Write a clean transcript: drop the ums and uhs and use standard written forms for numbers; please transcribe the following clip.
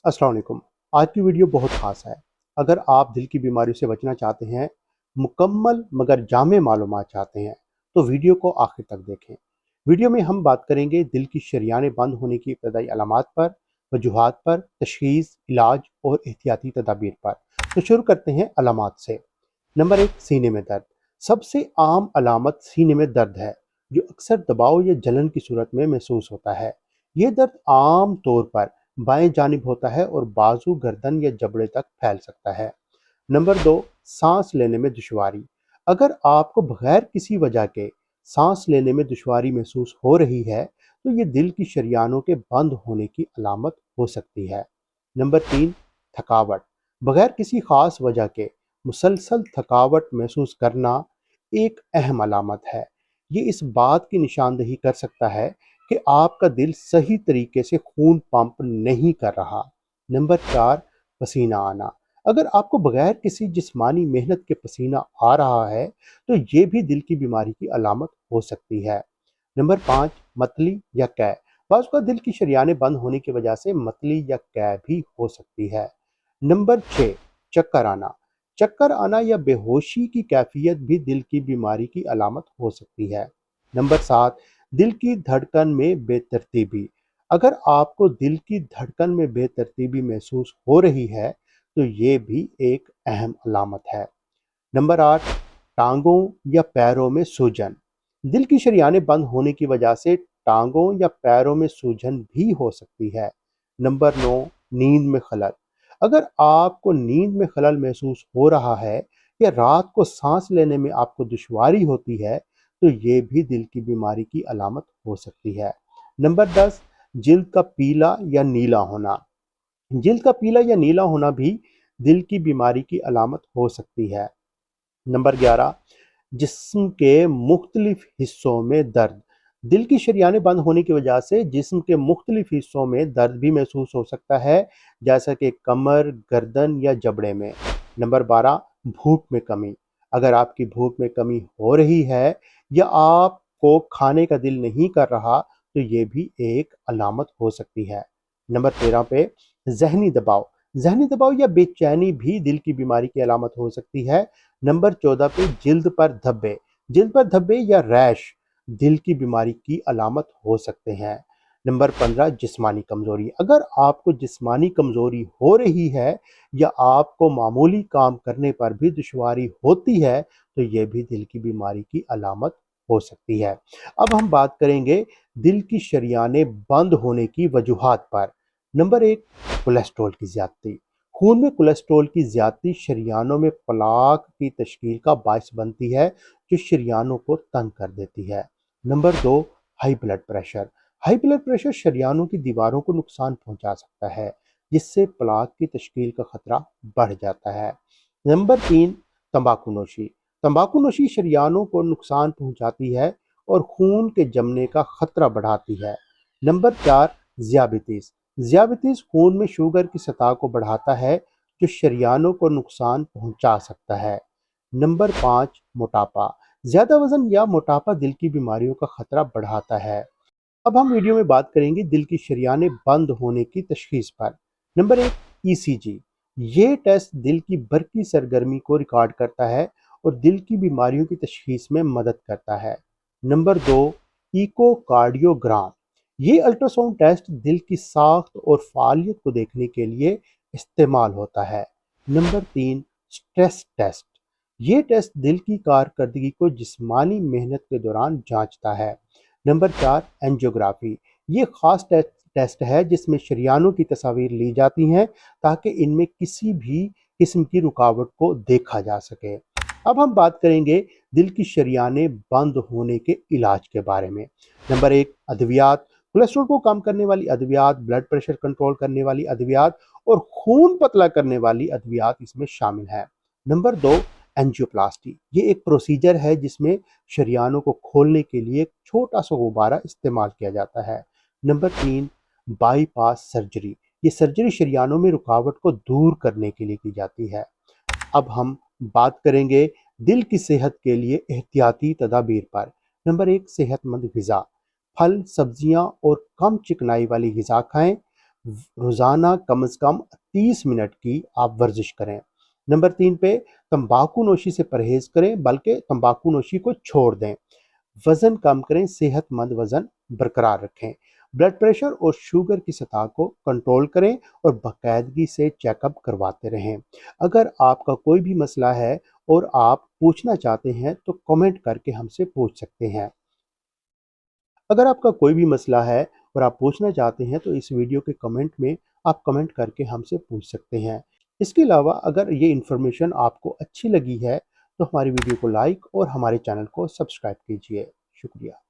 अस्सलाम वालेकुम। आज की वीडियो बहुत ख़ास है। अगर आप दिल की बीमारियों से बचना चाहते हैं, मुकम्मल मगर जामे मालूमात चाहते हैं, तो वीडियो को आखिर तक देखें। वीडियो में हम बात करेंगे दिल की शरियानें बंद होने की इब्तदाई अलामात पर, वजूहात पर, तशख़ीस, इलाज और एहतियाती तदाबीर पर। तो शुरू करते हैं अलामात से। नंबर 1, सीने में दर्द। सबसे आम अलामत सीने में दर्द है, जो अक्सर दबाव या जलन की सूरत में महसूस होता है। ये दर्द आम तौर पर बाएं जानिब होता है और बाजू, गर्दन या जबड़े तक फैल सकता है। नंबर 2, सांस लेने में दुश्वारी। अगर आपको बगैर किसी वजह के सांस लेने में दुश्वारी महसूस हो रही है, तो ये दिल की शरियानों के बंद होने की अलामत हो सकती है। नंबर 3, थकावट। बगैर किसी खास वजह के मुसलसल थकावट महसूस करना एक अहम अलामत है। ये इस बात की निशानदही कर सकता है कि आपका दिल सही तरीके से खून पंप नहीं कर रहा। नंबर 4, पसीना आना। अगर आपको बगैर किसी जिस्मानी मेहनत के पसीना आ रहा है, तो ये भी दिल की बीमारी की अलामत हो सकती है। नंबर 5, मतली या कै। बाज़ का दिल की शरियानें बंद होने की वजह से मतली या कै भी हो सकती है। नंबर 6, चक्कर आना। चक्कर आना या बेहोशी की कैफियत भी दिल की बीमारी की अलामत हो सकती है। नंबर 7, दिल की धड़कन में बेतरतीबी। अगर आपको दिल की धड़कन में बेतरतीबी महसूस हो रही है, तो ये भी एक अहम अलामत है। नंबर 8, टांगों या पैरों में सूजन। दिल की शरियानें बंद होने की वजह से टांगों या पैरों में सूजन भी हो सकती है। नंबर 9, नींद में खलल। अगर आपको नींद में खलल महसूस हो रहा है या रात को सांस लेने में आपको दुश्वारी होती है, तो ये भी दिल की बीमारी की अलामत हो सकती है। नंबर 10, जिल्द का पीला या नीला होना। जिल्द का पीला या नीला होना भी दिल की बीमारी की अलामत हो सकती है। नंबर 11, जिस्म के मुख्तलिफ हिस्सों में दर्द। दिल की शरियानें बंद होने की वजह से जिस्म के मुख्तलिफ हिस्सों में दर्द भी महसूस हो सकता है, जैसा कि कमर, गर्दन या जबड़े में। नंबर 12, भूख में कमी। अगर आपकी भूख में कमी हो रही है या आपको खाने का दिल नहीं कर रहा, तो ये भी एक अलामत हो सकती है। नंबर 13 पे जहनी दबाव। जहनी दबाव या बेचैनी भी दिल की बीमारी की अलामत हो सकती है। नंबर 14 पे जिल्द पर धब्बे। जिल्द पर धब्बे या रैश दिल की बीमारी की अलामत हो सकते हैं। नंबर 15, जिस्मानी कमजोरी। अगर आपको जिस्मानी कमजोरी हो रही है या आपको मामूली काम करने पर भी दुश्वारी होती है, तो यह भी दिल की बीमारी की अलामत हो सकती है। अब हम बात करेंगे दिल की शरियानें बंद होने की वजूहात पर। नंबर 1, कोलेस्ट्रॉल की ज्यादती। खून में कोलेस्ट्रॉल की ज्यादती शरियानों में प्लाक की तश्कील का बायस बनती है, जो शरियानों को तंग कर देती है। Number 2, high blood pressure. High blood pressure शरियानों की दीवारों को नुकसान पहुंचा सकता है, जिससे प्लाक की तश्कील का खतरा बढ़ जाता है। नंबर 3, तंबाकू नोशी। तंबाकू नोशी शरियानों को नुकसान पहुंचाती है और खून के जमने का खतरा बढ़ाती है। नंबर 4, ज़ियाबितीस। ज़ियाबितीस खून में शुगर की सतह को बढ़ाता है, जो शरियानों को नुकसान पहुंचा सकता है। नंबर 5, मोटापा। ज़्यादा वजन या मोटापा दिल की बीमारियों का खतरा बढ़ाता है। अब हम वीडियो में बात करेंगे दिल की शरियानें बंद होने की तशखीस पर। Number 1, ECG. ये टेस्ट दिल की बरकी सरगर्मी को रिकॉर्ड करता है और दिल की बीमारियों की तशखीस में मदद करता है। Number 2, echocardiogram. ये अल्ट्रासाउंड टेस्ट दिल की साख्त और फालियत को देखने के लिए इस्तेमाल होता है। Number 3, stress test. ये टेस्ट दिल की कारकर्दगी को जिस्मानी मेहनत के दौरान जांचता है। Number 4, angiography. ये खास टेस्ट है जिसमें शरियानों की तस्वीर ली जाती हैं, ताकि इनमें किसी भी किस्म की रुकावट को देखा जा सके। अब हम बात करेंगे दिल की शरियानें बंद होने के इलाज के बारे में। नंबर 1, अद्वियात। कोलेस्ट्रॉल को कम करने वाली अद्वियात, ब्लड प्रेशर कंट्रोल करने वाली अद्वियात और खून पतला करने वाली अद्वियात इसमें शामिल है। Number 2, angioplasty. ये एक प्रोसीजर है जिसमें शरियानों को खोलने के लिए एक छोटा सा गुब्बारा इस्तेमाल किया जाता है। Number 3, bypass surgery. ये सर्जरी शरियानों में रुकावट को दूर करने के लिए की जाती है। अब हम बात करेंगे दिल की सेहत के लिए एहतियाती तदाबीर पर। नंबर 1, सेहतमंद ग़िज़ा। फल, सब्जियां और कम चिकनाई वाली ग़िज़ा खाएं। रोज़ाना कम से कम 30 मिनट की आप वर्जिश करें। नंबर 3 पे तंबाकू नोशी से परहेज़ करें, बल्कि तंबाकू नोशी को छोड़ दें। वज़न कम करें, सेहतमंद वज़न बरकरार रखें। ब्लड प्रेशर और शुगर की सतह को कंट्रोल करें और बाकायदगी से चेकअप करवाते रहें। अगर आपका कोई भी मसला है और आप पूछना चाहते हैं तो कमेंट करके हमसे पूछ सकते हैं। अगर आपका कोई भी मसला है और आप पूछना चाहते हैं तो इस वीडियो के कमेंट में आप कमेंट करके हमसे पूछ सकते हैं। इसके अलावा अगर ये इन्फॉर्मेशन आपको अच्छी लगी है तो हमारी वीडियो को लाइक और हमारे चैनल को सब्सक्राइब कीजिए। शुक्रिया।